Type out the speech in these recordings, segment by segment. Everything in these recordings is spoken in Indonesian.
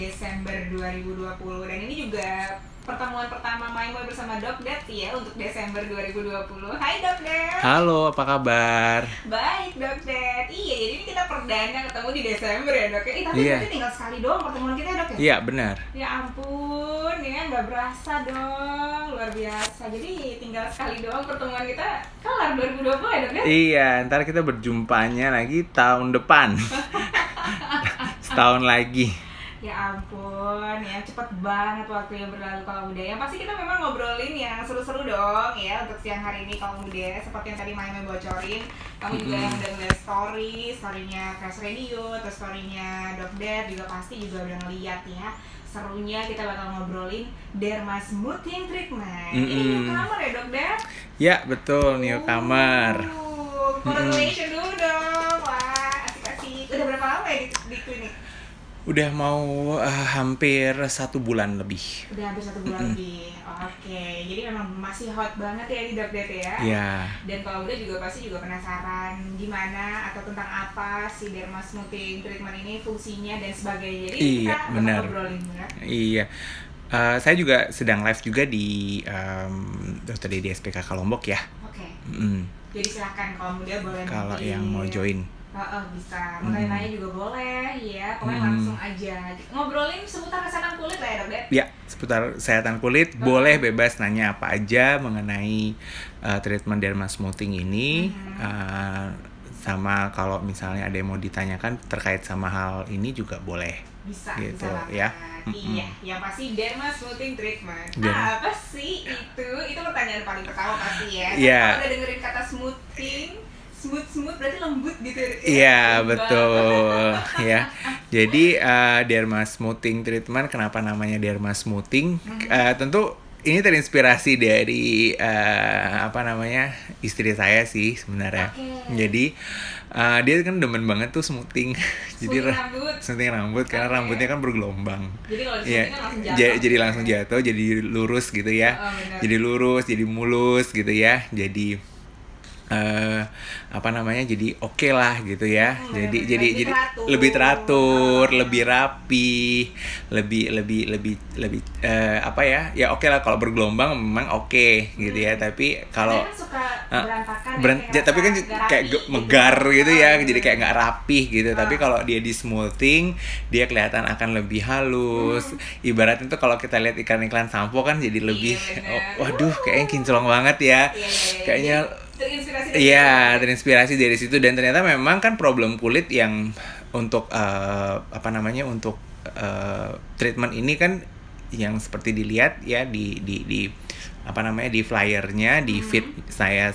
Desember 2020 dan ini juga pertemuan pertama Maimoy bersama Doc Det ya untuk Desember 2020. Hai Doc Det. Halo, apa kabar? Baik Doc Det. Iya, jadi ini kita perdana ketemu di Desember ya Dok. Tapi berarti tinggal sekali doang pertemuan kita ya Dok ya? Iya, benar. Ya ampun, ya nggak berasa dong, luar biasa. Jadi tinggal sekali doang pertemuan kita kelar 2020 ya Dok ya? Iya, ntar kita berjumpanya lagi tahun depan. Setahun lagi. Ya ampun, ya cepet banget waktu yang berlalu kalau muda. Yang pasti kita memang ngobrolin yang seru-seru dong ya untuk siang hari ini kalau muda. Seperti yang tadi Maimoy bocorin, kamu juga yang udah ngeliat story-nya Crash Radio, terus story-nya Doc Det juga pasti juga udah ngeliat ya. Serunya kita bakal ngobrolin Derma Smoothing Treatment. Ini newcomer ya Doc Det? Ya, betul, newcomer. Congratulations dulu dong. Wah, asik-asik. Udah berapa lama ya di klinik? Udah mau hampir 1 bulan lebih. Udah hampir 1 bulan lebih. Oke, jadi memang masih hot banget ya di Doc Det ya. Iya. Dan kalau udah juga pasti juga penasaran gimana atau tentang apa si Derma Smoothing Treatment ini, fungsinya dan sebagainya. Jadi Iya, kita benar. ngobrolin ya. Iya. Saya juga sedang live juga di Dr. Dedi SPK Lombok ya. Oke. Jadi silakan kalau muda boleh Kalau nanti yang mau join. bisa, mau tanya-tanya juga boleh ya, pokoknya langsung aja ngobrolin seputar kesehatan kulit lah ya Dok Det? Ya, seputar kesehatan kulit, boleh bebas nanya apa aja mengenai treatment Derma Smoothing ini. Sama kalau misalnya ada yang mau ditanyakan terkait sama hal ini juga boleh. Bisa, gitu bisa ya. Iya, yang pasti Derma Smoothing Treatment. Apa sih itu? Itu pertanyaan paling pertama pasti ya. Iya. Kalau udah dengerin kata smoothing, smooth berarti lembut gitu ya. Iya, betul. Ya. Jadi Derma Smoothing Treatment, kenapa namanya Derma Smoothing? Tentu ini terinspirasi dari istri saya sih sebenarnya. Jadi dia kan demen banget tuh smoothing. Smoothing rambut karena rambutnya kan bergelombang. Jadi kalau ya, kan langsung jatuh. Jadi langsung jatuh, jadi lurus gitu ya. Jadi lurus, jadi mulus gitu ya. Jadi jadi oke lah gitu ya. Jadi lebih teratur, lebih rapi, lebih ya oke lah kalau bergelombang memang oke gitu ya. Tapi kalau suka berantakan tapi kan kayak megar gitu ya. Jadi kayak nggak rapih gitu. Tapi kalau dia di smoothing, dia kelihatan akan lebih halus. Ibaratnya tuh kalau kita lihat iklan sampo kan jadi lebih waduh kayaknya kinclong banget ya. Kayaknya terinspirasi dari situ. Dan ternyata memang kan problem kulit yang untuk treatment ini kan yang seperti dilihat ya di di flyernya di feed saya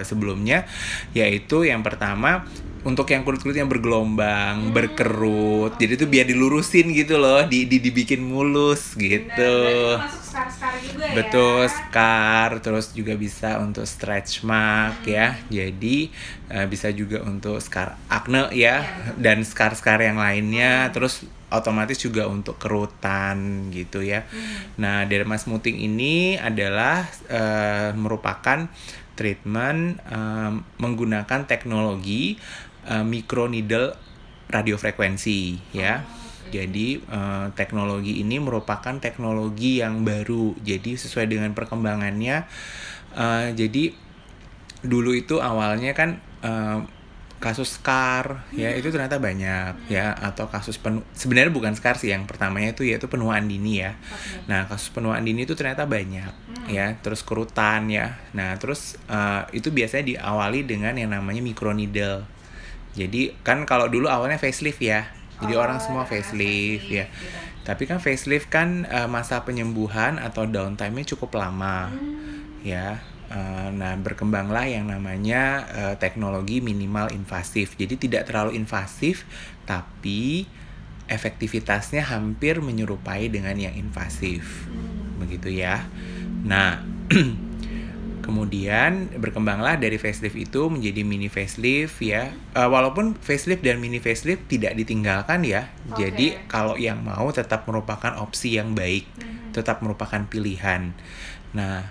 sebelumnya, yaitu yang pertama untuk yang kulit-kulit yang bergelombang, berkerut. Jadi itu biar dilurusin gitu loh, dibikin mulus gitu. Benar, masuk scar juga ya. Betul, scar, terus juga bisa untuk stretch mark ya. Jadi bisa juga untuk scar acne ya, dan scar-scar yang lainnya. Terus otomatis juga untuk kerutan gitu ya. Nah, Derma Smoothing ini adalah merupakan treatment menggunakan teknologi microneedle radiofrekuensi ya. Jadi teknologi ini merupakan teknologi yang baru. Jadi sesuai dengan perkembangannya. Jadi dulu itu awalnya kan kasus scar ya itu ternyata banyak ya, atau kasus sebenarnya bukan scar sih, yang pertamanya itu yaitu penuaan dini ya. Nah, kasus penuaan dini itu ternyata banyak ya, terus kerutan ya. Nah, terus itu biasanya diawali dengan yang namanya microneedle. Jadi kan kalau dulu awalnya facelift ya. Jadi orang semua facelift ya. Tapi kan facelift kan masa penyembuhan atau downtime-nya cukup lama ya. Nah, berkembanglah yang namanya teknologi minimal invasif. Jadi tidak terlalu invasif, tapi efektivitasnya hampir menyerupai dengan yang invasif. Begitu ya. Nah, kemudian berkembanglah dari facelift itu menjadi mini facelift ya. Walaupun facelift dan mini facelift tidak ditinggalkan ya. Jadi kalau yang mau tetap merupakan opsi yang baik, tetap merupakan pilihan. Nah,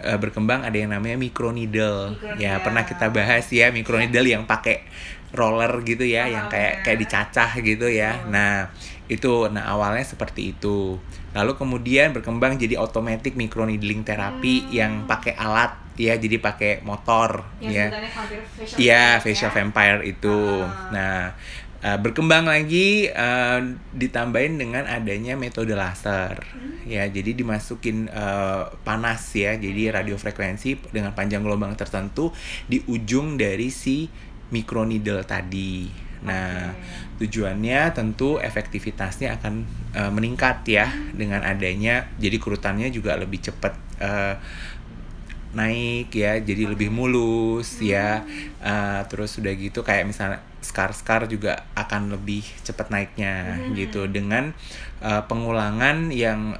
berkembang ada yang namanya microneedle. Ya, pernah kita bahas ya microneedle yang pakai roller gitu ya, yang kayak dicacah gitu ya. Nah, Itu, nah awalnya seperti itu. Lalu kemudian berkembang jadi automatic microneedling terapi yang pakai alat ya, jadi pakai motor ya. Sebutannya vampire facial Iya, vampire, facial ya? vampire itu. Nah, berkembang lagi ditambahin dengan adanya metode laser. Ya, jadi dimasukin panas ya. Jadi radiofrekuensi dengan panjang gelombang tertentu di ujung dari si microneedle tadi. Nah, tujuannya tentu efektivitasnya akan meningkat ya dengan adanya, jadi kerutannya juga lebih cepat naik ya, jadi lebih mulus ya. Terus udah gitu kayak misalnya scar juga akan lebih cepat naiknya gitu dengan pengulangan yang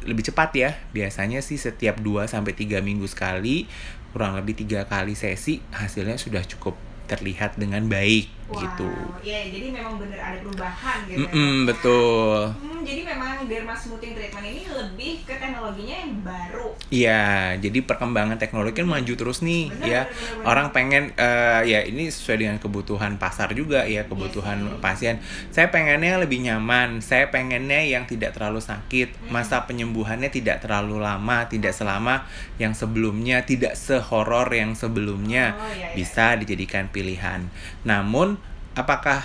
lebih cepat ya. Biasanya sih setiap 2-3 minggu sekali, kurang lebih 3 kali sesi, hasilnya sudah cukup terlihat dengan baik gitu. Ya, jadi memang bener ada perubahan gitu. Betul. Jadi memang derma smoothing treatment ini lebih ke teknologinya yang baru. Iya, jadi perkembangan teknologi kan maju terus nih ya. Bener. Orang pengen ya ini sesuai dengan kebutuhan pasar juga ya, kebutuhan pasien. Saya pengennya lebih nyaman, saya pengennya yang tidak terlalu sakit, masa penyembuhannya tidak terlalu lama, tidak selama yang sebelumnya, tidak sehoror yang sebelumnya. Bisa dijadikan pilihan. Namun apakah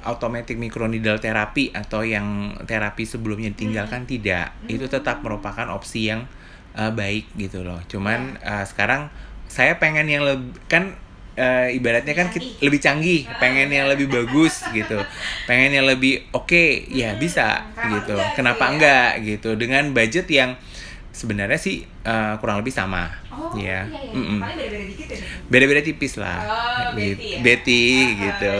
automatic microneedle terapi atau yang terapi sebelumnya ditinggalkan? Tidak. Itu tetap merupakan opsi yang baik gitu loh. Cuman sekarang saya pengen yang lebih, kan ibaratnya kan lebih canggih, pengen yang lebih bagus gitu, pengen yang lebih oke, ya bisa gitu. Kenapa enggak gitu, dengan budget yang sebenarnya sih kurang lebih sama. Iya. Paling beda-beda dikit ya? Beda-beda tipis lah. Betty gitu.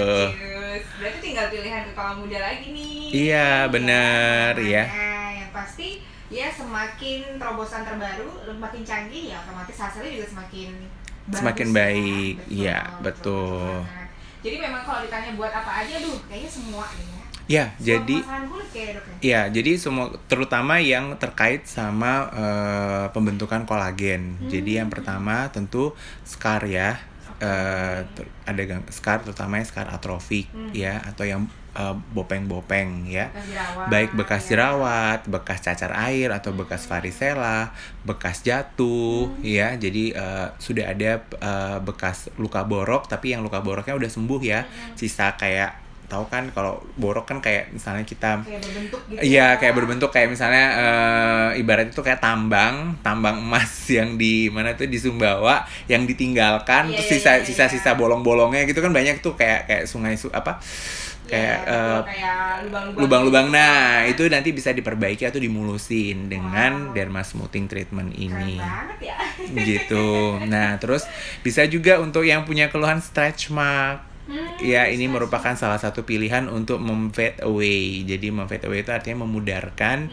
Berarti tinggal pilihan ke kaum muda lagi nih. Iya, bener ya. Yang pasti ya semakin terobosan terbaru, makin canggih ya otomatis hasilnya juga semakin baik. Iya, betul. Jadi memang kalau ditanya buat apa aja, kayaknya semua ya. Ya, jadi kulit kayak, dok, ya, jadi semua, terutama yang terkait sama pembentukan kolagen. Jadi yang pertama tentu scar ya. Ada scar, terutamanya scar atrofik ya, atau yang bopeng-bopeng ya, baik bekas jerawat, bekas cacar air atau bekas varicella, bekas jatuh ya. Jadi sudah ada bekas luka borok, tapi yang luka boroknya udah sembuh ya, sisa kayak, tahu kan kalau borok kan kayak misalnya kita kayak berbentuk gitu. Iya, kayak berbentuk, kayak misalnya ibarat itu kayak tambang emas yang di mana tuh, di Sumbawa, yang ditinggalkan, terus sisa bolong-bolongnya gitu kan banyak tuh, kayak sungai kayak lubang-lubang. Nah, itu nanti bisa diperbaiki atau dimulusin dengan derma smoothing treatment ini. Keren banget ya. Gitu. Nah, terus bisa juga untuk yang punya keluhan stretch mark. Ya, ini merupakan salah satu pilihan untuk memfade away. Jadi memfade away itu artinya memudarkan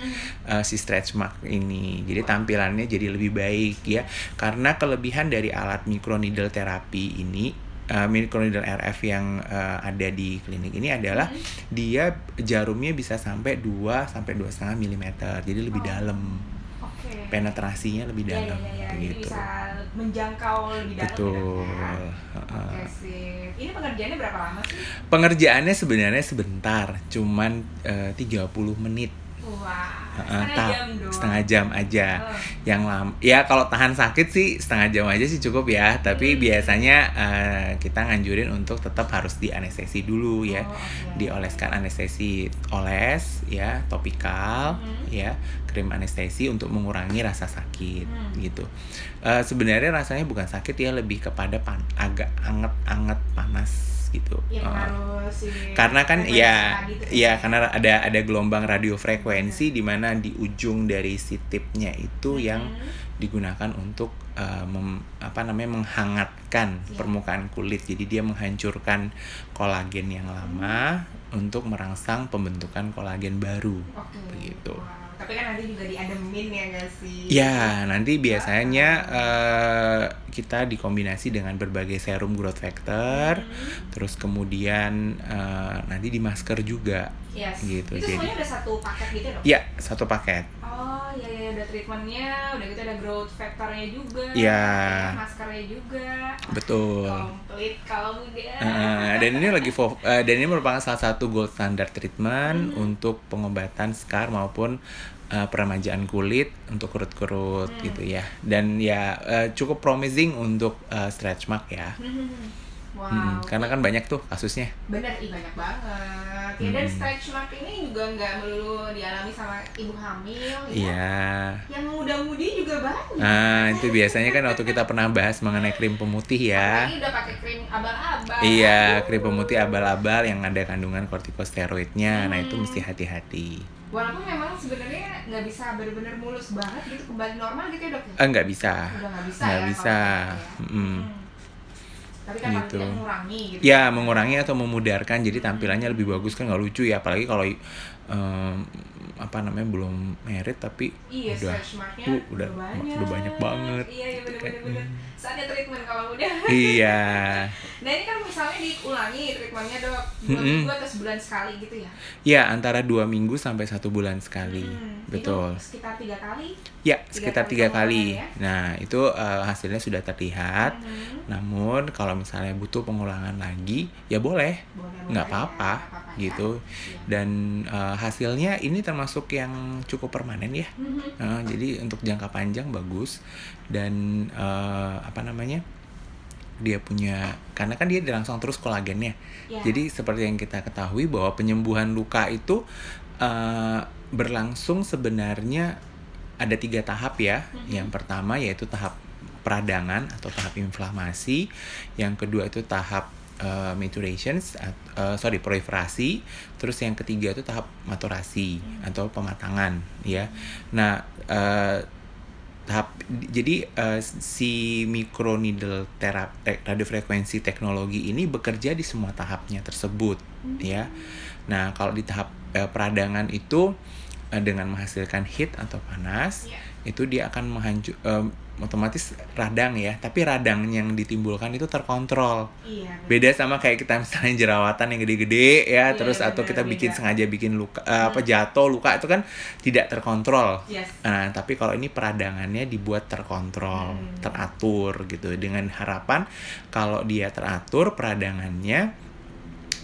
si stretch mark ini. Jadi tampilannya jadi lebih baik ya. Karena kelebihan dari alat microneedle terapi ini, microneedle RF yang ada di klinik ini adalah dia jarumnya bisa sampai 2-2,5 mm. Jadi lebih dalam. Penetrasinya lebih dalam. Begitu. Bisa menjangkau lebih dalam. Betul. Oke, sip. Ini pengerjaannya berapa lama sih? Pengerjaannya sebenarnya sebentar, cuman 30 menit. Setengah jam aja. Yang lama ya, kalau tahan sakit sih setengah jam aja sih cukup ya. Tapi biasanya kita nganjurin untuk tetap harus di anestesi dulu ya. Dioleskan anestesi, ya, topikal ya, krim anestesi untuk mengurangi rasa sakit gitu. Sebenarnya rasanya bukan sakit ya, lebih kepada agak anget panas gitu. Karena kan karena ada gelombang radiofrekuensi di mana di ujung dari si tipnya itu yang digunakan untuk menghangatkan permukaan kulit. Jadi dia menghancurkan kolagen yang lama untuk merangsang pembentukan kolagen baru. Begitu. Tapi kan nanti juga diademin ya nggak sih? Ya, nanti biasanya kita dikombinasi dengan berbagai serum growth factor, terus kemudian nanti di masker juga. Gitu. Itu semuanya ada satu paket gitu dong? Ya, satu paket. iya udah treatmentnya, udah gitu ada growth factornya juga, Iya. maskernya juga. Betul. Komplit kalau muda. Dan ini dan ini merupakan salah satu gold standard treatment untuk pengobatan scar maupun peremajaan kulit untuk kerut-kerut gitu ya. Dan ya cukup promising untuk stretch mark ya. Wow. Karena kan banyak tuh kasusnya. Bener, banyak banget. Ya, dan stretch mark ini juga nggak melulu dialami sama ibu hamil ya. Iya. Yang muda-mudi juga banyak. Itu biasanya kan waktu kita pernah bahas mengenai krim pemutih ya. Apalagi udah pakai krim abal-abal. Iya, krim pemutih abal-abal yang ada kandungan kortikosteroidnya. Nah, itu mesti hati-hati. Walaupun memang sebenarnya nggak bisa benar-benar mulus banget gitu kembali normal gitu ya dok ya? Nggak bisa. Udah nggak bisa Nggak ya bisa. kalau ya. Tapi kan Gitu. paling tidak mengurangi gitu. Ya, mengurangi atau memudarkan jadi tampilannya lebih bagus kan nggak lucu ya, apalagi kalau belum merit tapi Iya, udah stretch marknya udah banyak banget. Iya bener-bener. Saatnya treatment kalau udah. Iya. Nah ini kan misalnya diulangi treatmentnya dok 2 minggu atau sebulan sekali gitu ya? Ya, antara 2 minggu sampai 1 bulan sekali. Betul. Itu sekitar 3 kali? Ya, sekitar 3 kali. Ya? Nah, itu hasilnya sudah terlihat. Namun kalau misalnya butuh pengulangan lagi, ya boleh. Nggak apa-apa gitu. Ya. Dan hasilnya ini termasuk yang cukup permanen ya. Jadi untuk jangka panjang bagus. Dan dia punya, karena kan dia dirangsang terus kolagennya. Ya. Jadi seperti yang kita ketahui bahwa penyembuhan luka itu berlangsung sebenarnya ada 3 tahap ya. Yang pertama yaitu tahap peradangan atau tahap inflamasi. Yang kedua itu tahap proliferasi. Terus yang ketiga itu tahap maturasi atau pematangan ya. Nah, si microneedle radiofrekuensi teknologi ini bekerja di semua tahapnya tersebut ya. Nah, kalau di tahap peradangan itu dengan menghasilkan heat atau panas, itu dia akan otomatis radang ya, tapi radang yang ditimbulkan itu terkontrol. Iya, beda sama kayak kita misalnya jerawatan yang gede-gede ya, terus atau kita sengaja bikin luka jatuh luka itu kan tidak terkontrol. Yes. Nah, tapi kalau ini peradangannya dibuat terkontrol, teratur gitu, dengan harapan kalau dia teratur peradangannya,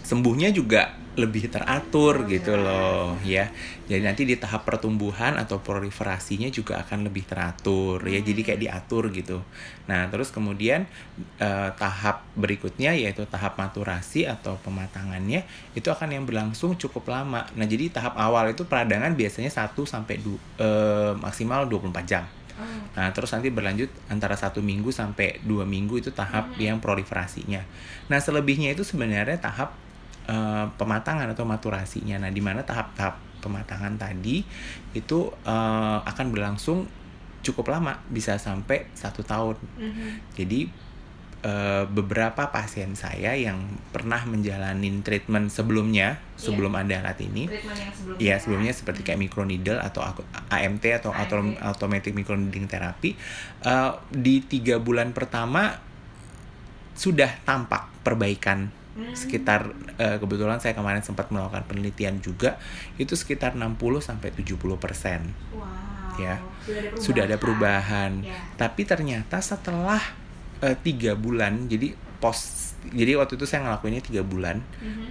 sembuhnya juga lebih teratur gitu loh ya. Jadi nanti di tahap pertumbuhan atau proliferasinya juga akan lebih teratur ya. Jadi kayak diatur gitu. Nah, terus kemudian tahap berikutnya yaitu tahap maturasi atau pematangannya itu akan yang berlangsung cukup lama. Nah, jadi tahap awal itu peradangan biasanya 1 sampai maksimal 24 jam. Nah, terus nanti berlanjut antara 1 minggu sampai 2 minggu itu tahap yang proliferasinya. Nah, selebihnya itu sebenarnya tahap pematangan atau maturasinya. Nah, di mana tahap-tahap pematangan tadi itu akan berlangsung cukup lama, bisa sampai 1 tahun. Jadi beberapa pasien saya yang pernah menjalani treatment sebelumnya, sebelum ada alat ini, sebelumnya seperti kayak microneedle atau AMT atau automatic microneedling therapy, di 3 bulan pertama sudah tampak perbaikan. Sekitar kebetulan saya kemarin sempat melakukan penelitian juga, itu sekitar 60-70%. Wow. Ya, sudah ada perubahan. Ya. Tapi ternyata setelah 3 bulan, jadi waktu itu saya ngelakuinnya 3 bulan.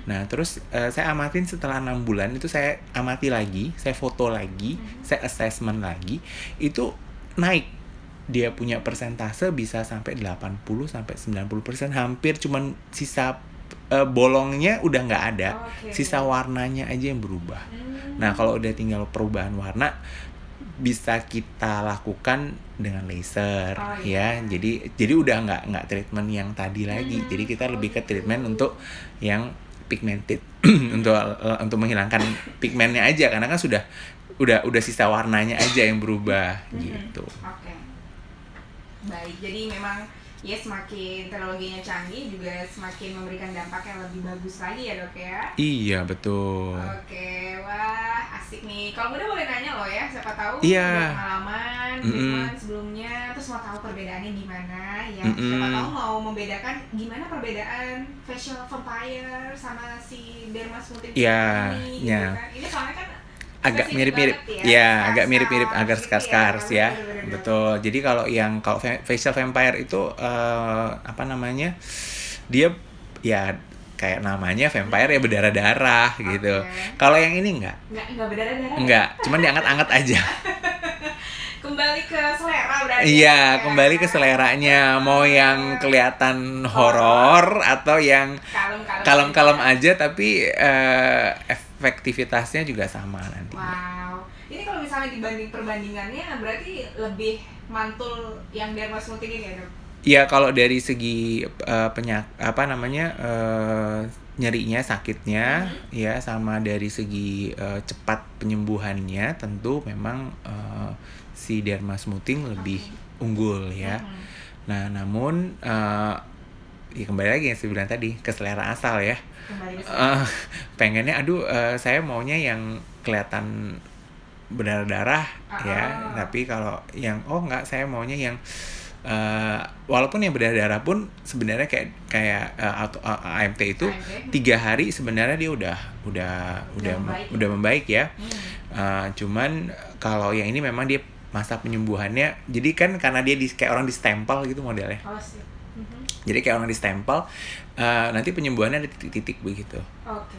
Nah, terus saya amatin setelah 6 bulan itu saya amati lagi, saya foto lagi, saya assessment lagi, itu naik. Dia punya persentase bisa sampai 80-90%, hampir cuman sisa bolongnya udah nggak ada, sisa warnanya aja yang berubah. Nah, kalau udah tinggal perubahan warna bisa kita lakukan dengan laser ya. Jadi udah nggak treatment yang tadi lagi. Jadi kita lebih ke treatment untuk yang pigmented untuk menghilangkan pigmennya aja, karena kan udah sisa warnanya aja yang berubah gitu. Oke. Baik, jadi memang ya semakin teknologinya canggih juga semakin memberikan dampak yang lebih bagus lagi ya dok ya. Iya, betul. Oke, wah asik nih. Kalau udah boleh nanya loh ya, siapa tahu Iya. udah pengalaman treatment sebelumnya, terus mau tahu perbedaannya gimana ya. Siapa tahu mau membedakan gimana perbedaan facial vampire sama si derma smoothing ini gitu kan. Ini soalnya kan agak Spesifik mirip-mirip banget ya, Scars, agak mirip-mirip agak gitu scars ya, bener-bener. betul. Jadi kalau facial vampire itu apa namanya, dia ya kayak namanya vampire ya, berdarah-darah gitu. Oke. Kalau yang ini enggak, Berdarah-darah. cuman diangkat-angkat aja. Kembali ke selera berarti. Iya, ya. kembali ke seleranya, mau yang kelihatan horor atau yang kalem-kalem aja tapi efektivitasnya juga sama nanti. Wow. Ini kalau misalnya perbandingannya berarti lebih mantul yang dermasmutik ini ya, Dok? Ya kalau dari segi nyerinya, sakitnya, ya sama dari segi cepat penyembuhannya, tentu memang si dermasmuting lebih unggul ya. Nah namun ya kembali lagi yang saya bilang tadi, ke selera asal ya. Pengennya saya maunya yang kelihatan berdarah-darah ya, tapi kalau yang enggak, saya maunya yang walaupun yang berdarah-darah pun sebenarnya kayak AMT itu 3 hari sebenarnya dia udah membaik ya. Cuman kalau yang ini memang dia masa penyembuhannya, jadi kan karena dia kayak orang distempel gitu modelnya. Jadi kayak orang distempel, nanti penyembuhannya ada titik-titik begitu.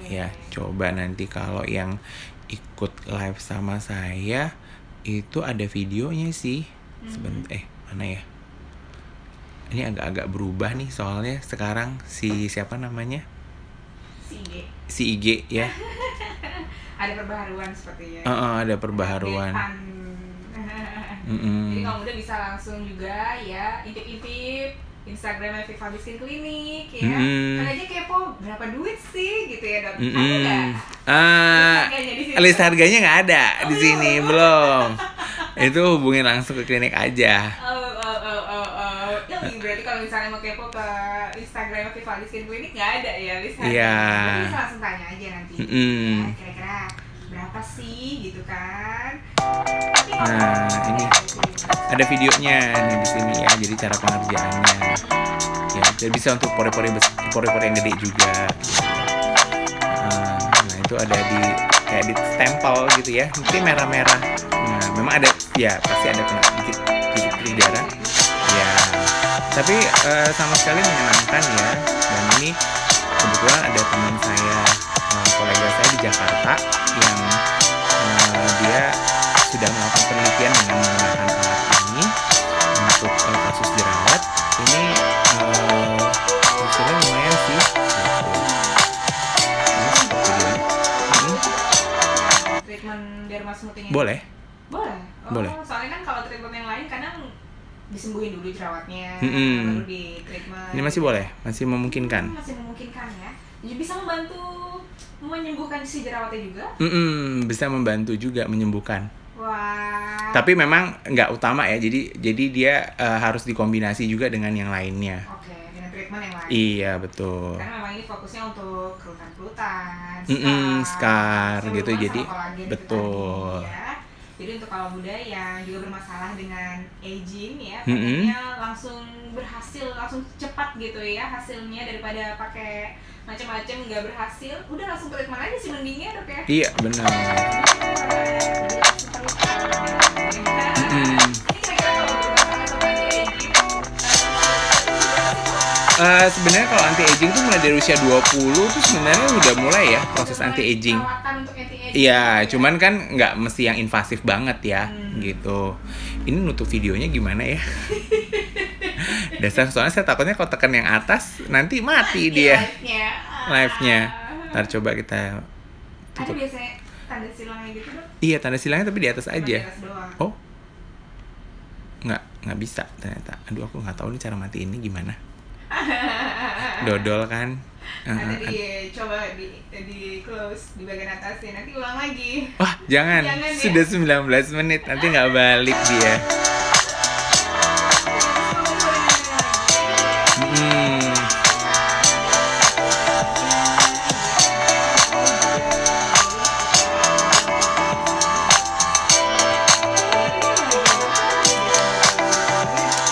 Ya coba nanti kalau yang ikut live sama saya itu ada videonya sih. Sebentar, mana ya? Ini agak-agak berubah nih soalnya sekarang siapa namanya? Si IG ya. Ada perbaharuan sepertinya. Ada perbaharuan. Jadi kalau udah bisa langsung juga ya intip-intip Instagramnya Viva Skin Clinic ya. Kan aja kepo berapa duit sih gitu ya, Dok. Ada nggak? List harganya nggak ada di sini, belum. Itu hubungin langsung ke klinik aja. Berarti kalau misalnya mau kepo ke Instagram Viva Skin Clinic nggak ada ya list harganya. Iya. Berarti bisa langsung tanya aja nanti. Ya, kira-kira berapa sih gitu kan? Nah, ini ada videonya nih di sini ya. Jadi cara pengerjaannya. Ya, jadi bisa untuk pori-pori yang gede juga. Nah, itu ada kayak di stempel gitu ya. Mungkin merah-merah. Nah, memang ada ya, pasti ada kena dikit darah. Ya. Tapi sama sekali menyenangkan ya. Dan ini kebetulan ada teman saya, kolega saya di Jakarta yang dia sudah melakukan penelitian dengan menggunakan alat ini untuk kasus jerawat. Ini hasilnya lumayan sih. Treatment dermasmuting Boleh. Boleh. Soalnya kan kalau treatment yang lain kadang disembuhin dulu jerawatnya, baru di treatment. Ini masih boleh, masih memungkinkan. Masih memungkinkan ya. Jadi bisa membantu menyembuhkan si jerawatnya juga. Bisa membantu juga menyembuhkan. Wah. Tapi memang nggak utama ya. Jadi dia harus dikombinasi juga dengan yang lainnya. Oke, dengan treatment yang lain. Iya, betul. Karena memang ini fokusnya untuk kerutan-kerutan, scar gitu. Jadi betul. Tadi, ya. Jadi untuk kaum muda yang juga bermasalah dengan aging ya, pengennya langsung berhasil, langsung cepat gitu ya hasilnya, daripada pakai macam-macam nggak berhasil, udah langsung treatment aja sih mendingnya, Dok ya. Iya, benar. Sebenarnya kalau anti aging tuh mulai dari usia 20 tuh sebenarnya udah mulai ya proses anti aging. Iya, cuman kan nggak mesti yang invasif banget ya, gitu. Ini nutup videonya gimana ya? Dasar, soalnya saya takutnya kalau tekan yang atas nanti mati dia live-nya. Ntar coba kita tutup. Ada biasanya tanda silangnya gitu, Dok? Iya, tanda silangnya tapi di atas aja. Di atas doang. Oh, nggak bisa ternyata. Aduh, aku nggak tahu nih cara mati ini gimana. Dodol kan. Nanti coba di close di bagian atasnya, nanti ulang lagi. Wah, jangan sudah 19 menit, nanti nggak balik dia.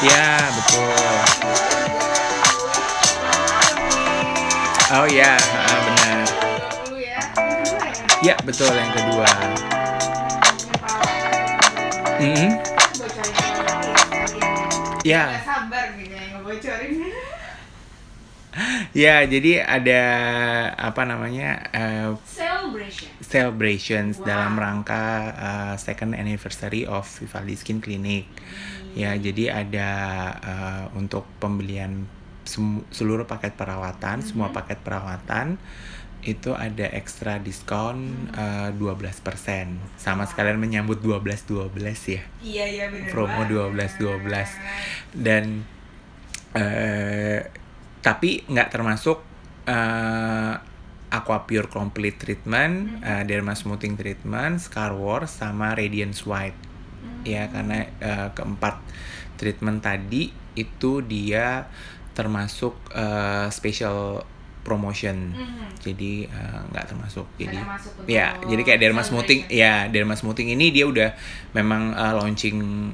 Ya, betul. Oh ya, benar. Ya, betul yang kedua. Mm-mm. Bocorin aja kali ya sekalian. Ya. Nggak sabar gitu ya ngebocorin. Ya, jadi ada apa namanya celebrations Wow. dalam rangka second anniversary of Vivaldi Skin Clinic. Ya, jadi ada untuk pembelian seluruh paket perawatan, semua paket perawatan itu ada ekstra diskon 12%. Sama sekalian menyambut 12-12 ya. Iya benar. Promo 12-12. Dan tapi nggak termasuk Aqua Pure Complete Treatment, Derma Smoothing Treatment, Scar Wars, sama Radiance White. Ya, karena keempat treatment tadi itu dia termasuk special promotion. Jadi nggak termasuk. Jadi ya, jadi kayak Derma Smoothing, ya Derma Smoothing ini dia udah memang launching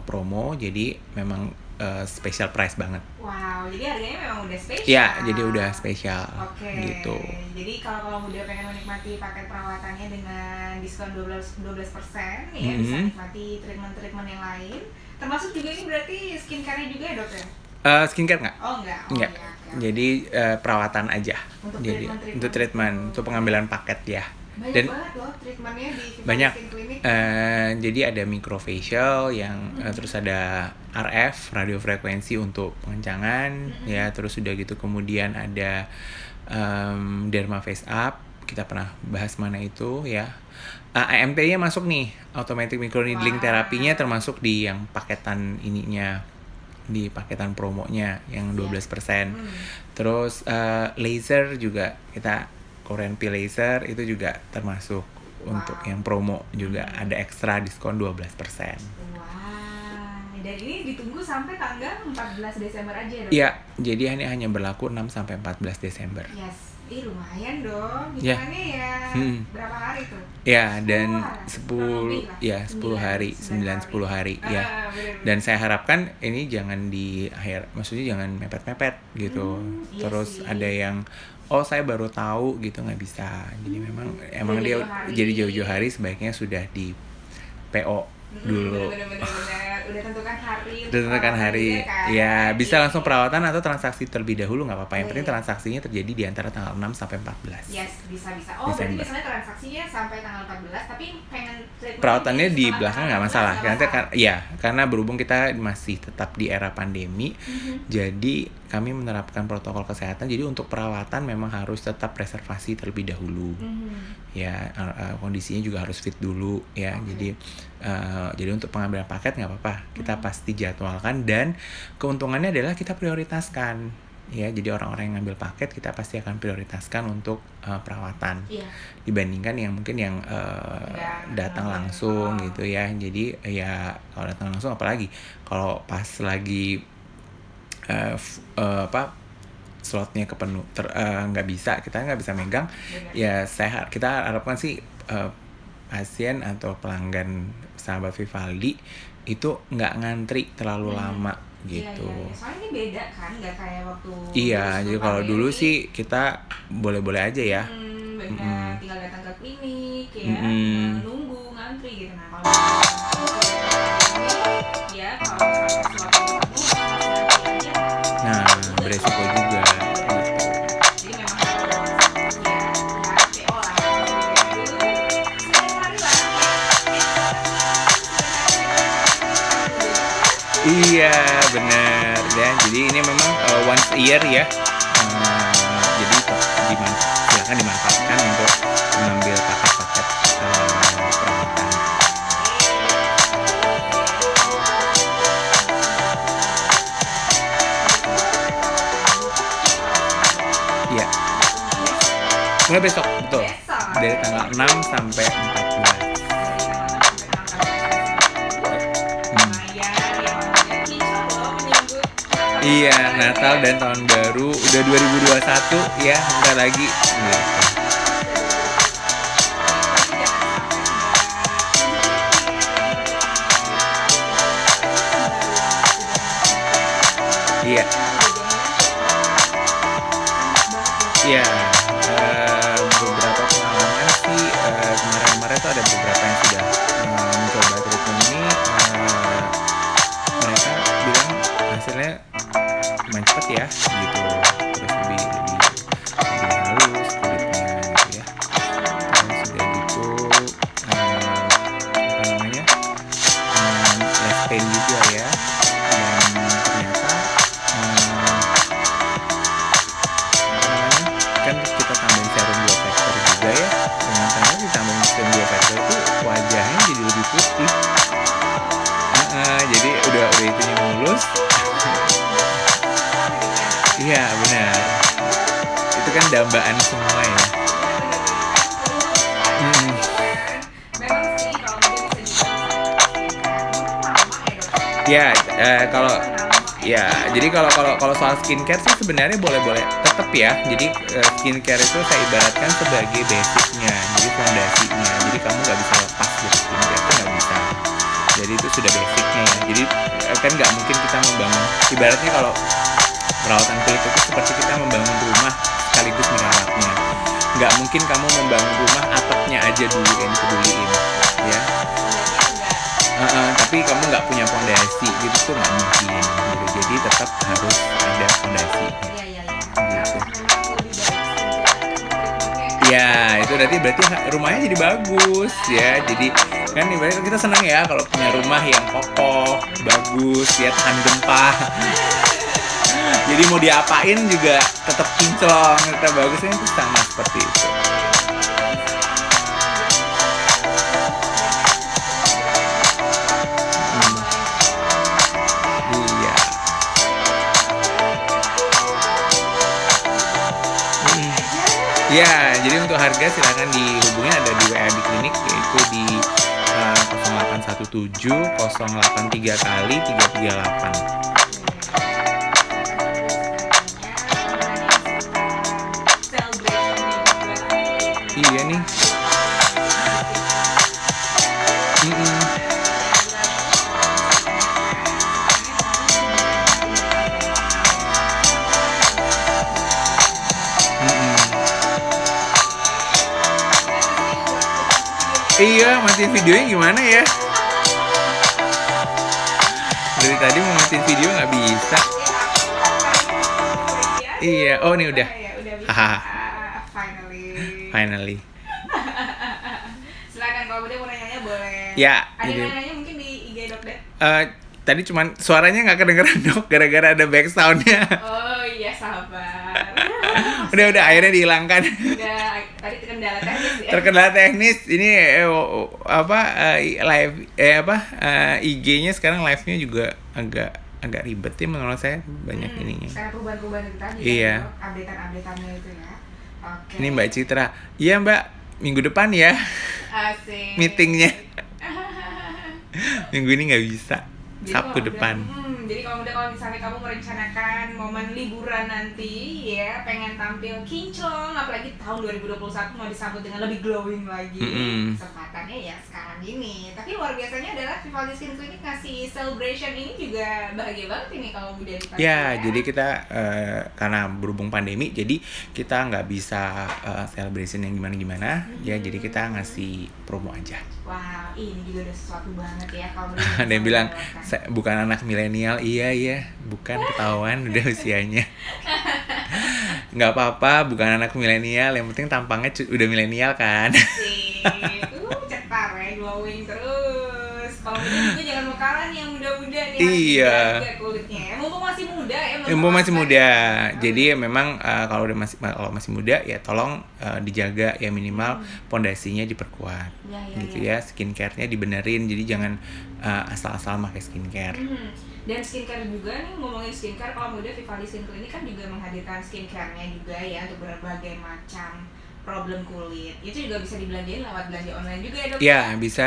promo, jadi memang special price banget. Wow, jadi harganya memang udah spesial. Ya, jadi udah spesial. Oke. Gitu. Jadi kalau udah pengen menikmati paket perawatannya dengan diskon 12% ya, bisa nikmati treatment-treatment yang lain. Termasuk juga ini berarti skincare-nya juga ya, Dok ya? Skincare nggak? Oh enggak. Nggak. Ya, Jadi perawatan aja. Untuk Jadi treatment-treatment untuk treatment, untuk pengambilan paket ya. Banyak Dan banget loh treatmentnya di Vivaldi banyak. Skin Clinic. Jadi ada microfacial yang terus ada RF, radiofrekuensi untuk pengencangan, ya, terus udah gitu kemudian ada derma face up, kita pernah bahas mana itu ya. AMT-nya masuk nih, automatic microneedling terapinya termasuk di yang paketan ininya, di paketan promonya yang 12%. Terus laser juga, kita Korean Peel Laser itu juga termasuk untuk yang promo, juga ada ekstra diskon 12%. Wah, dan ini ditunggu sampai tanggal 14 Desember aja ya, Dok? Iya, jadi ini hanya berlaku 6 sampai 14 Desember. Yes, lumayan dong. Ya. Hitungannya ya berapa hari tuh? Ya, dan 10 10 hari, 9-10 hari ya. Bener-bener. Dan saya harapkan ini jangan di akhir, maksudnya jangan mepet-mepet gitu. Iya Terus sih. ada yang saya baru tahu gitu, nggak bisa. Jadi emang dia Jauh-jauh hari. jadi jauh-jauh hari sebaiknya sudah di PO dulu. Bener-bener. Udah tentukan hari. Udah tentukan hari. Kan? Ya, bisa langsung perawatan atau transaksi terlebih dahulu, nggak apa-apa. Yang penting transaksinya terjadi di antara tanggal 6 sampai 14. Yes, bisa. Oh, berarti Desember. biasanya transaksinya sampai tanggal 14, tapi pengen treatment Perawatannya di setelah belakang tanggal nggak masalah. 14 Nanti ya, karena berhubung kita masih tetap di era pandemi, jadi kami menerapkan protokol kesehatan. Jadi untuk perawatan memang harus tetap reservasi terlebih dahulu. Ya, kondisinya juga harus fit dulu ya. Jadi untuk pengambilan paket nggak apa-apa, kita pasti jadwalkan, dan keuntungannya adalah kita prioritaskan ya. Jadi orang-orang yang ngambil paket kita pasti akan prioritaskan untuk perawatan dibandingkan yang mungkin yang datang langsung gitu ya. Jadi ya kalau datang langsung, apalagi kalau pas lagi slotnya kepenuh, nggak bisa, kita nggak bisa megang. Ya kita harapkan sih pasien atau pelanggan sahabat Vivaldi itu nggak ngantri terlalu lama gitu. Iya. Soalnya ini beda kan, nggak kayak waktu Iya, jadi kalau dulu sih kita boleh-boleh aja ya. benar, tinggal datang ke klinik ya, nunggu ngantri gitu. Nah, kalau ya kalau misalnya slotnya penuh, ngantri aja. Nah, beresiko juga gitu. Jadi memang harus ya PO lah. Setiap hari lah. Iya, benar. Dan jadi ini memang once a year ya. Jadi silakan dimanfaatkan untuk mengambil paket-paket perawatan. Iya. Mulai besok, betul. Dari tanggal 6 sampai 14. Iya, Natal dan Tahun Baru udah 2021 ya, bentar lagi. Iya. Iya. Beberapa pengalaman sih kemarin-kemarin tuh ada beberapa yang sudah mencoba treatment ini. ya gitu, terus lebih halus kulitnya gitu ya. Terus udah gitu apa namanya, less pain juga ya. Dan ternyata kan kita tambahin serum 2 factor juga ya, dengan ternyata ditambahin serum 2 factor itu wajahnya jadi lebih putih. Jadi udah itunya mulus. Iya benar, itu kan dambaan semua ya. Memang sih kalau mungkin bisa Ya kalau ya jadi kalau soal skincare sih sebenarnya boleh tetap ya. Jadi skincare itu saya ibaratkan sebagai basicnya, jadi fondasinya. Jadi kamu nggak bisa lepas dari skincare, itu nggak bisa. Jadi itu sudah basicnya ya. Jadi kan nggak mungkin kita membangun, ibaratnya kalau perawatan kulit itu seperti kita membangun rumah sekaligus merawatnya. Nggak mungkin kamu membangun rumah atapnya aja dulu yang dipeduliin ya. Tapi kamu nggak punya fondasi gitu tuh nggak mungkin gitu. Jadi tetap harus ada fondasi gitu. Ya itu berarti rumahnya jadi bagus ya. Jadi kan ibaratnya kita senang ya kalau punya rumah yang kokoh, bagus ya, tahan gempa. Jadi mau diapain juga tetap kinclong, tetap bagus, itu sama seperti itu. Iya. Ya, jadi untuk harga silakan dihubungin, ada di WA di klinik, yaitu di 0817 083 kali 338. Iya nih. Iya, matiin videonya gimana ya? Dari tadi mau matiin video nggak bisa. Iya, oh ini udah. Haha. Finally. Silakan kalau udah mau nanya boleh. Ya. Ada yang nanya mungkin di IG Dok deh. Tadi cuman suaranya nggak kedengeran Dok, gara-gara ada back soundnya. Oh iya, sabar. udah akhirnya dihilangkan. Udah, tadi terkendala teknis ya. Terkendala teknis. Ini live IG-nya sekarang live-nya juga agak ribet ya menurut saya, banyak ininya. Karena perubahan-perubahan itu tadi iya. Ya, update-updateannya itu ya. Oke. Ini Mbak Citra. Iya Mbak, minggu depan ya. Asik. Meetingnya. Minggu ini nggak bisa. Jadi Sabtu depan. Jadi kalau misalnya kamu merencanakan momen liburan nanti ya, pengen tampil kinclong, apalagi tahun 2021 mau disambut dengan lebih glowing lagi, kesempatannya ya sekarang ini. Tapi luar biasanya adalah Vivaldi Skin Clinic ngasih celebration ini juga bahagia banget ini kalau udah dipakai. Ya, jadi kita karena berhubung pandemi, jadi kita nggak bisa celebration yang gimana-gimana. Ya, jadi kita ngasih promo aja. Wow, ini juga udah sesuatu banget ya kalau ada yang bilang bukan anak milenial. Iya bukan, ketahuan udah usianya. Nggak apa-apa, bukan anak milenial, yang penting tampangnya udah milenial kan. Cetar ya, glowing terus. Kalau muda juga jangan mau kalah nih yang muda-muda nih. Iya. Kulitnya mumpung masih muda ya. Mumpung masih muda. Jadi ya memang kalau masih muda ya tolong dijaga ya, minimal pondasinya diperkuat. Gitu ya, skincare-nya dibenerin. Jadi jangan asal-asal pakai skincare. Dan skincare juga nih, ngomongin skincare, kalau muda Vivaldi Skin Clinic kan juga menghadirkan skincare-nya juga ya untuk berbagai macam problem kulit. Itu juga bisa dibelanjain lewat belanja online juga ya Dok? Ya, bisa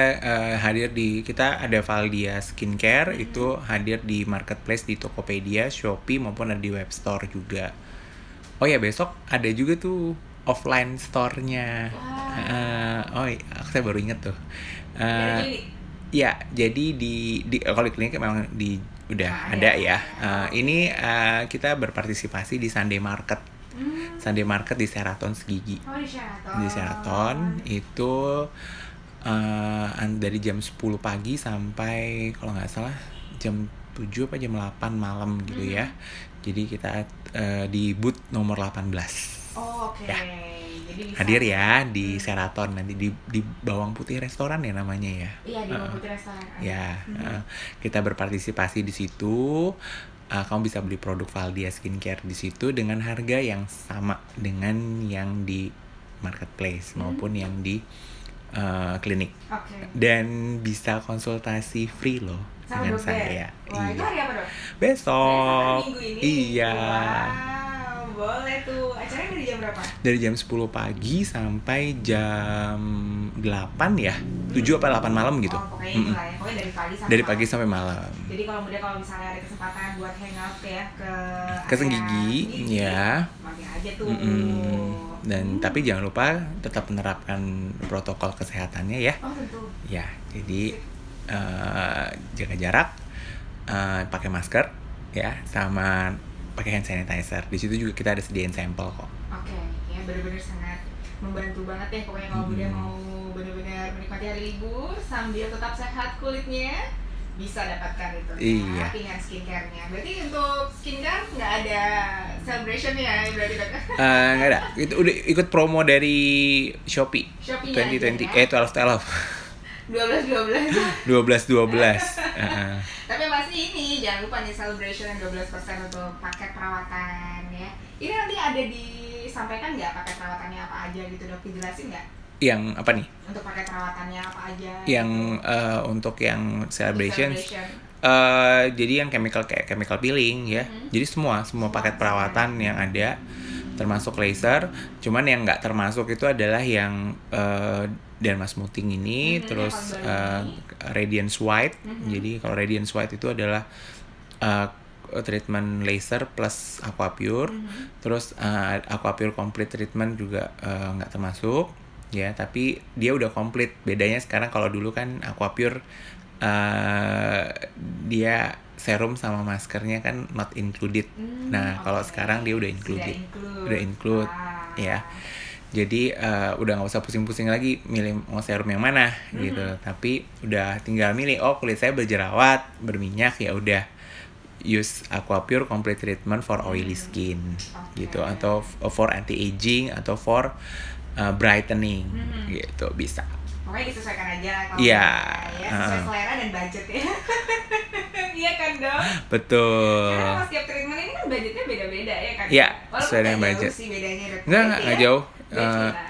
hadir di, kita ada Valdia Skincare, itu hadir di marketplace di Tokopedia, Shopee maupun ada di web store juga. Oh ya, besok ada juga tuh offline store-nya. Saya baru inget tuh. Ya, jadi di kalau di klinik memang udah ada ya. Ini kita berpartisipasi di Sunday Market. Sunday Market di Sheraton Segigi. Di Sheraton itu dari jam 10 pagi sampai kalau nggak salah jam 7 apa jam 8 malam gitu ya. Jadi kita di booth nomor 18. Oh, oke. Ya. Jadi bisa Hadir ya di Sheraton nanti di Bawang Putih Restoran ya namanya ya. Iya, di Bawang Putih Restoran. Ya, kita berpartisipasi di situ. Kamu bisa beli produk Valdia Skincare di situ dengan harga yang sama dengan yang di marketplace maupun yang di klinik. Oke. Dan bisa konsultasi free loh Sama dengan dokter. saya. Wah, itu hari apa, Dok? Besok. Minggu ini. Iya. Wow, boleh tuh. Acaranya dari jam berapa? Dari jam 10 pagi sampai jam 8 ya. 7 apa 8 malam gitu. Oh, pokoknya itulah ya. Pokoknya dari pagi sampai Dari pagi malam. sampai malam. Jadi kalau misalnya ada kesempatan buat hangout ya ke Senggigi, ya. mampir aja tuh. Dan tapi jangan lupa tetap menerapkan protokol kesehatannya ya. Oh, tentu. Ya, jadi jaga jarak, pakai masker ya, sama pakai hand sanitizer. Di situ juga kita ada sediain sampel kok. Oke, ya benar-benar sangat membantu banget ya pokoknya kalau Bunda mau benar-benar menikmati hari libur sambil tetap sehat kulitnya, bisa dapatkan itu. Iya. Pilihan skincare-nya. Berarti untuk skincare nggak ada celebration ya berarti kan? Nggak ada. Itu udah ikut promo dari Shopee. Shopee 2020 aja, ya? 12. 12. 12. Tapi pasti ini jangan lupa nih celebration yang 12% untuk paket perawatan ya. Ini nanti ada disampaikan nggak paket perawatannya apa aja gitu, Dok? Dijelasin nggak? Yang apa nih? Untuk paket perawatannya apa aja? Yang untuk yang celebration. Jadi yang kayak chemical peeling ya. Jadi semua paket perawatan yang ada termasuk laser. Cuman yang nggak termasuk itu adalah yang derma smoothing ini, terus radiance white. Jadi kalau radiance white itu adalah treatment laser plus Aquapure. Terus Aquapure complete treatment juga nggak termasuk ya, tapi dia udah komplit. Bedanya sekarang kalau dulu kan Aquapure dia serum sama maskernya kan not included. Nah, kalau sekarang dia udah included. Udah include ya. Jadi udah nggak usah pusing-pusing lagi milih mau serum yang mana gitu. Tapi udah tinggal milih, oh kulit saya berjerawat, berminyak, ya udah use Aquapure complete treatment for oily skin gitu, atau for anti aging atau for brightening gitu, bisa. Pokoknya disesuaikan aja kalau ya, sesuai selera dan budget ya. Iya kan, Dok? Betul. Karena setiap treatment ini kan budgetnya beda-beda ya kan? Iya, walaupun sesuai dengan nggak budget. jauh sih bedanya, Dok. Nggak jauh.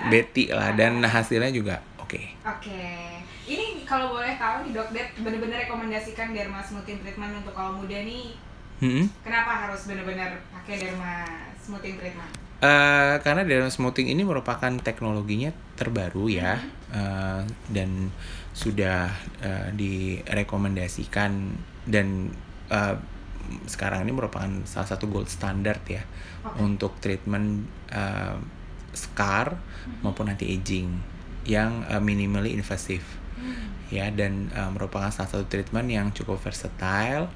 Betty lah, dan Nah. hasilnya juga oke. Oke. Ini kalau boleh tahu nih, Dok, bener-bener rekomendasikan derma smoothing treatment untuk kaum muda nih. Kenapa harus bener-bener pakai derma smoothing treatment? Karena derma smoothing ini merupakan teknologinya terbaru ya, dan sudah direkomendasikan, dan sekarang ini merupakan salah satu gold standard ya untuk treatment scar maupun anti aging yang minimally invasive ya, dan merupakan salah satu treatment yang cukup versatile,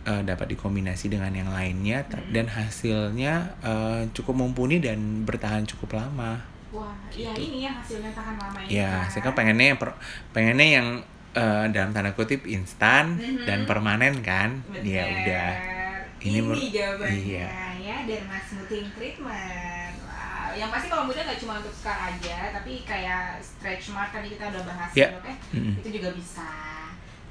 dapat dikombinasi dengan yang lainnya, dan hasilnya cukup mumpuni dan bertahan cukup lama. Wah, ya ini yang hasilnya tahan lama ini. Ya, kan? saya kan pengennya yang dalam tanda kutip instan dan permanen kan. Bener. Ya udah. Ini jawabannya iya. ya, derma smoothing treatment. Wow, yang pasti kalau muda nggak cuma untuk scar aja, tapi kayak stretch mark tadi kita udah bahas Ya. Dok, itu juga bisa.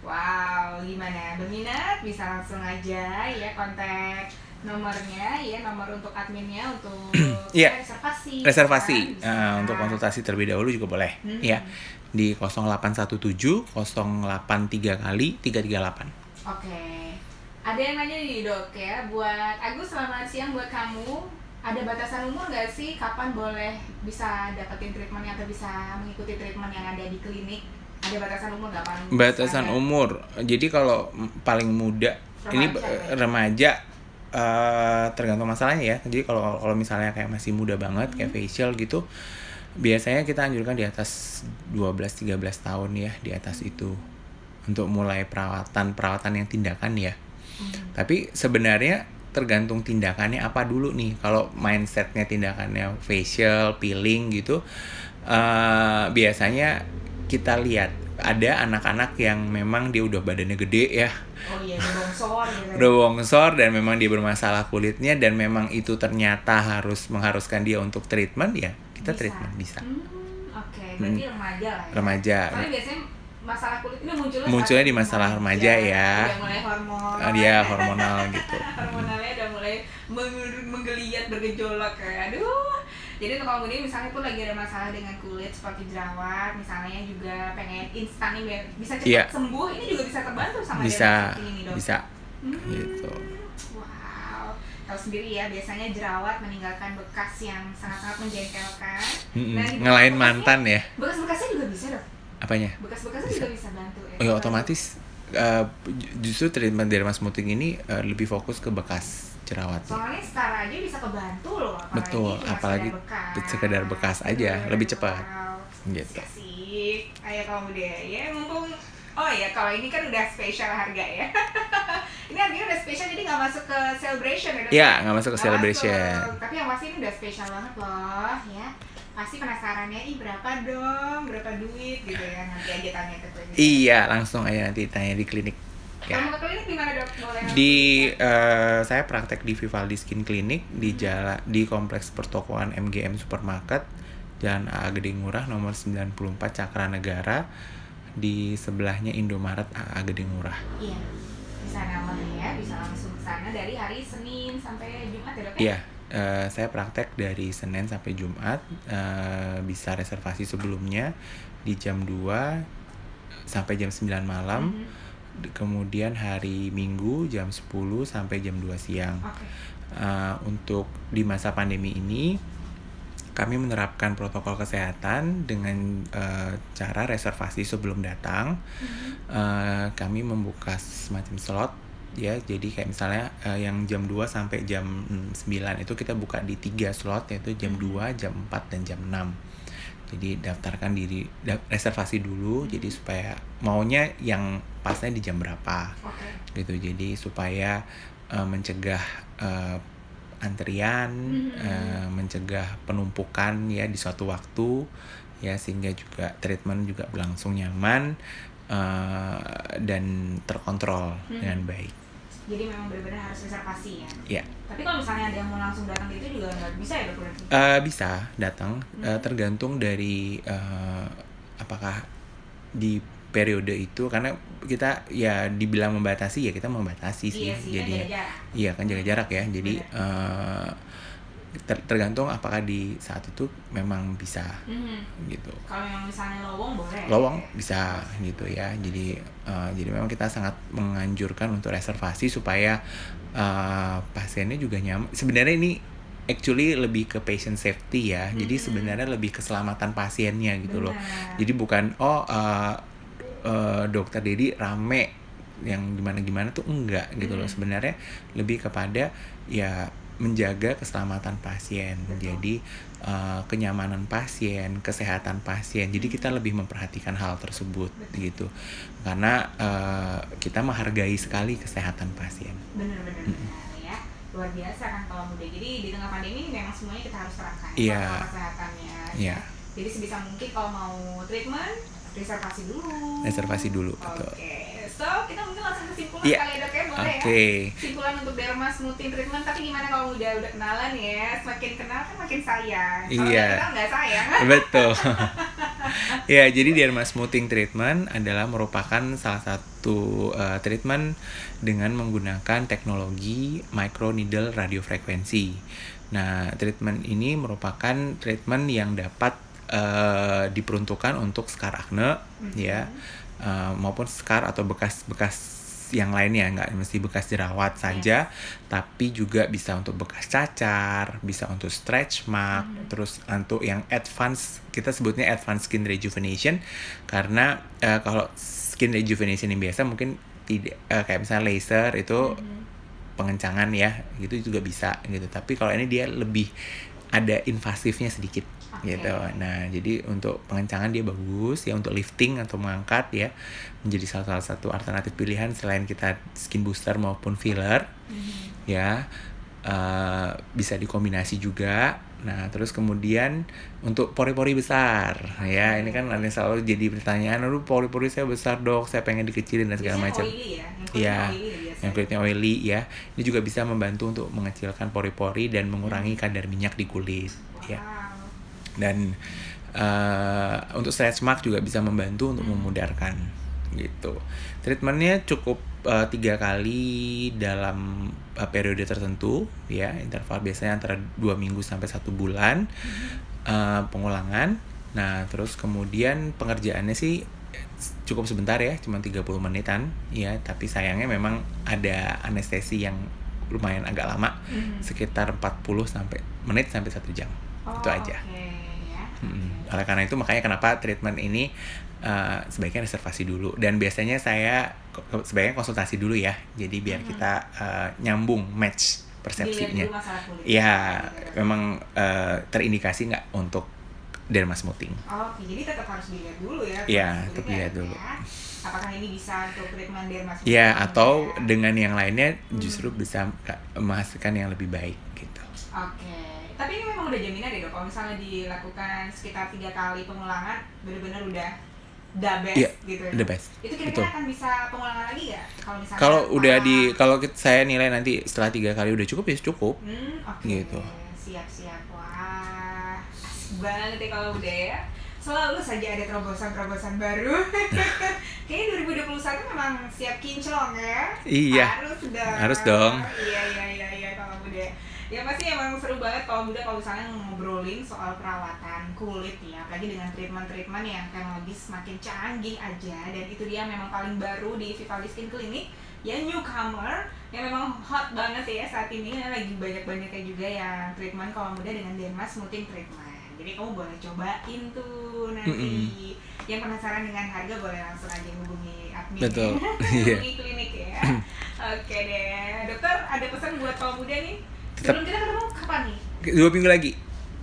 Wow, gimana? Berminat bisa langsung aja ya kontak nomornya ya, nomor untuk adminnya untuk Iya. reservasi. Untuk konsultasi terlebih dahulu juga boleh ya, di 0817 083 kali 338. Oke. Ada yang nanya nih, Dok ya, buat Agus, selamat siang buat kamu. Ada batasan umur nggak sih kapan boleh bisa dapetin treatmentnya atau bisa mengikuti treatment yang ada di klinik? Ada batasan umur nggak, Pak? Batasan umur. Jadi kalau paling muda ini remaja, tergantung masalahnya ya. Jadi kalau misalnya kayak masih muda banget kayak facial gitu, biasanya kita anjurkan di atas 12-13 tahun ya, di atas itu untuk mulai perawatan yang tindakan ya. Tapi sebenarnya tergantung tindakannya apa dulu nih. Kalau mindsetnya tindakannya facial, peeling gitu, biasanya kita lihat ada anak-anak yang memang dia udah badannya gede ya, Oh iya, udah bongsor gitu. udah bongsor dan memang dia bermasalah kulitnya dan memang itu ternyata harus mengharuskan dia untuk treatment, ya kita treatment bisa. Oke, berarti remaja lah ya. Remaja. Soalnya biasanya masalah kulit ini munculnya di masalah remaja ya. Udah mulai hormon. Dia hormonal gitu. Hormonalnya udah mulai menggeliat, bergejolak kayak aduh. Jadi untuk kamu ini misalnya pun lagi ada masalah dengan kulit seperti jerawat, misalnya juga pengen instan nih biar bisa cepat sembuh, ini juga bisa terbantu sama Derma Smoothing ini, Dok. Bisa. Gitu. Wow. Tahu sendiri ya, biasanya jerawat meninggalkan bekas yang sangat-sangat menjengkelkan. Nah, ngelain mantan ya. Bekas-bekasnya juga bisa, Dok. Apanya? Bekas-bekasnya juga bisa bantu ya. Oh ya, otomatis justru treatment Derma Smoothing ini lebih fokus ke bekas jerawat. Soalnya sekarang aja bisa kebantu loh, apalagi sekedar bekas aja, lebih cepat. Gitu. Asik. Ayo kamu deh ya, mumpung oh ya, kalau ini kan udah spesial harga ya. Ini harganya udah spesial, jadi nggak masuk ke celebration ya? Iya, nggak masuk ke celebration. Tapi yang pasti ini udah spesial banget loh ya. Pasti penasarannya, berapa dong, berapa duit gitu ya, nanti aja tanya ke klinik. Iya, langsung aja nanti tanya di klinik. Ya. Kamu ke klinik di mana, Dok? Boleh saya praktek di Vivaldi Skin Clinic di kompleks pertokoan MGM Supermarket, Jalan AA Gede Ngurah nomor 94 Cakra Negara, di sebelahnya Indomaret AA Gede Ngurah. Iya, bisa namanya ya, bisa langsung ke sana dari hari Senin sampai Jumat ya, Dok? Iya. Saya praktek dari Senin sampai Jumat, bisa reservasi sebelumnya di jam 2 sampai jam 9 malam. Kemudian hari Minggu jam 10 sampai jam 2 siang. Untuk di masa pandemi ini kami menerapkan protokol kesehatan dengan cara reservasi sebelum datang. Kami membuka semacam slot ya, jadi kayak misalnya yang jam 2 sampai jam 9 itu kita buka di 3 slot, yaitu jam 2, jam 4, dan jam 6. Jadi daftarkan diri, reservasi dulu, jadi supaya maunya yang pasnya di jam berapa, gitu. Jadi supaya mencegah antrian, mencegah penumpukan ya di suatu waktu, ya, sehingga juga treatment juga berlangsung nyaman dan terkontrol dengan baik. Jadi memang benar-benar harus reservasi ya? Iya. Tapi kalau misalnya ada yang mau langsung datang gitu juga nggak bisa ya, Dok? Bisa datang, tergantung dari apakah di periode itu, karena kita ya dibilang membatasi ya kita membatasi sih. Jadi kan jaga jarak ya. Jadi tergantung apakah di saat itu memang bisa gitu. Kalau yang misalnya lowong boleh? Lowong bisa gitu ya. Jadi memang kita sangat menganjurkan untuk reservasi supaya pasiennya juga nyaman. Sebenarnya ini actually lebih ke patient safety ya. Jadi sebenarnya lebih keselamatan pasiennya gitu loh. Jadi bukan dokter Dedi rame yang gimana-gimana tuh enggak gitu loh. Sebenarnya lebih kepada ya menjaga keselamatan pasien. Jadi kenyamanan pasien, kesehatan pasien. Jadi kita lebih memperhatikan hal tersebut gitu. Karena kita menghargai sekali kesehatan pasien. Benar-benar ya. Luar biasa kan kalau muda. Jadi di tengah pandemi memang semuanya kita harus terapkan protokol kesehatannya. Iya. Jadi sebisa mungkin kalau mau treatment reservasi dulu. Betul. So, kita mungkin langsung kesimpulan kali ya, Dok ya, boleh ya? Kesimpulan untuk Derma Smoothing treatment, tapi gimana kalau udah kenalan ya? Semakin kenal kan makin sayang. Kalau kenal nggak sayang. Betul. Ya, jadi Derma Smoothing treatment adalah merupakan salah satu treatment dengan menggunakan teknologi microneedle radiofrekuensi. Nah, treatment ini merupakan treatment yang dapat diperuntukkan untuk scar acne ya, maupun scar atau bekas-bekas yang lainnya, nggak mesti bekas jerawat saja, tapi juga bisa untuk bekas cacar, bisa untuk stretch mark, terus untuk yang advance, kita sebutnya advanced skin rejuvenation, karena kalau skin rejuvenation yang biasa mungkin tidak kayak misalnya laser itu pengencangan ya, gitu juga bisa gitu, tapi kalau ini dia lebih ada invasifnya sedikit. Gitu. Nah, jadi untuk pengencangan dia bagus ya, untuk lifting atau mengangkat ya, menjadi salah satu alternatif pilihan selain kita skin booster maupun filler. Ya, bisa dikombinasi juga. Nah, terus kemudian untuk pori-pori besar, ya ini kan ada yang selalu jadi pertanyaan, aduh pori-pori saya besar dok, saya pengen dikecilin dan segala Biasanya macam. oily ya, Iya, yang yang kulitnya oily ya, ini juga bisa membantu untuk mengecilkan pori-pori dan mengurangi kadar minyak di kulit, ya. Wow. Dan untuk stretch mark juga bisa membantu untuk memudarkan gitu. Treatmentnya cukup 3 kali dalam periode tertentu ya, interval biasanya antara 2 minggu sampai 1 bulan pengulangan. Nah terus kemudian pengerjaannya sih cukup sebentar ya, cuma 30 menitan ya, tapi sayangnya memang ada anestesi yang lumayan agak lama, sekitar 40 menit sampai 1 jam. Itu aja. Oleh karena itu makanya kenapa treatment ini sebaiknya reservasi dulu, dan biasanya saya sebaiknya konsultasi dulu ya, jadi biar kita nyambung match persepsinya. Ya memang terindikasi nggak untuk derma smoothing. Oke, jadi tetap harus dilihat dulu ya. Iya, tetap dilihat dulu. Apakah ini bisa untuk treatment derma smoothing? Ya, atau dengan yang lainnya justru bisa menghasilkan yang lebih baik gitu. Oke. Tapi ini memang udah jaminan deh dok, kalau misalnya dilakukan sekitar 3 kali pengulangan, benar-benar udah the best gitu ya? The best. Itu kira-kira akan bisa pengulangan lagi ya? Kalau misalnya kalau saya nilai nanti setelah 3 kali udah cukup ya cukup. Gitu. Siap-siap. Wah, asik banget ya kalau udah ya. Selalu saja ada terobosan-terobosan baru. Kayaknya 2021 memang siap kinclong ya. Iya. Harus dong. Iya kalau udah. Ya pasti emang seru banget kalau misalnya ngobrolin soal perawatan kulit ya, apalagi dengan treatment-treatment yang kan lebih semakin canggih aja, dan itu dia memang paling baru di Vivaldi Skin Clinic ya, newcomer yang memang hot banget ya saat ini, lagi banyak-banyaknya juga yang treatment kaum muda dengan derma smoothing treatment. Jadi kamu boleh cobain tuh nanti. Yang penasaran dengan harga boleh langsung aja hubungi admin. Betul. Hubungi klinik ya. Oke deh, dokter ada pesan buat kaum muda nih? Sebelum kita ketemu kapan nih? 2 minggu lagi.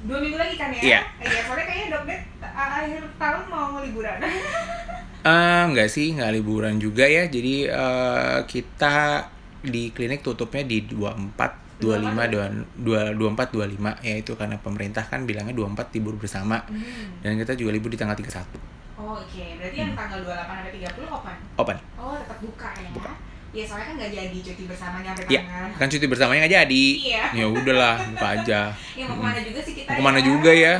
2 minggu lagi kan ya? Iya. Iya, soalnya kayaknya dokter akhir tahun mau liburan. Enggak sih, enggak liburan juga ya. Jadi kita di klinik tutupnya di 24, 25 dan 24, 25 ya, itu karena pemerintah kan bilangnya 24 libur bersama. Dan kita juga libur di tanggal 31. Oh, oke. Berarti yang tanggal 28 sampai 30 open? Open. Oh, tetap buka ya. Iya, soalnya kan nggak jadi cuti bersamanya sampai tanggal. Iya, kan cuti bersamanya nggak jadi. Iya. Ya udahlah, buka aja. Ya mau kemana juga sih kita. Mau kemana juga ya.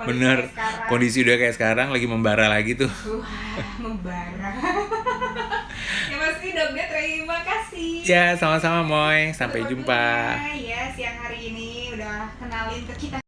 Bener. Kondisi Kondisi udah kayak sekarang, lagi membara lagi tuh. Wah, membara. Ya pasti dokter, terima kasih. Ya, sama-sama Moy. Sampai jumpa. Ya, siang hari ini udah kenalin ke kita.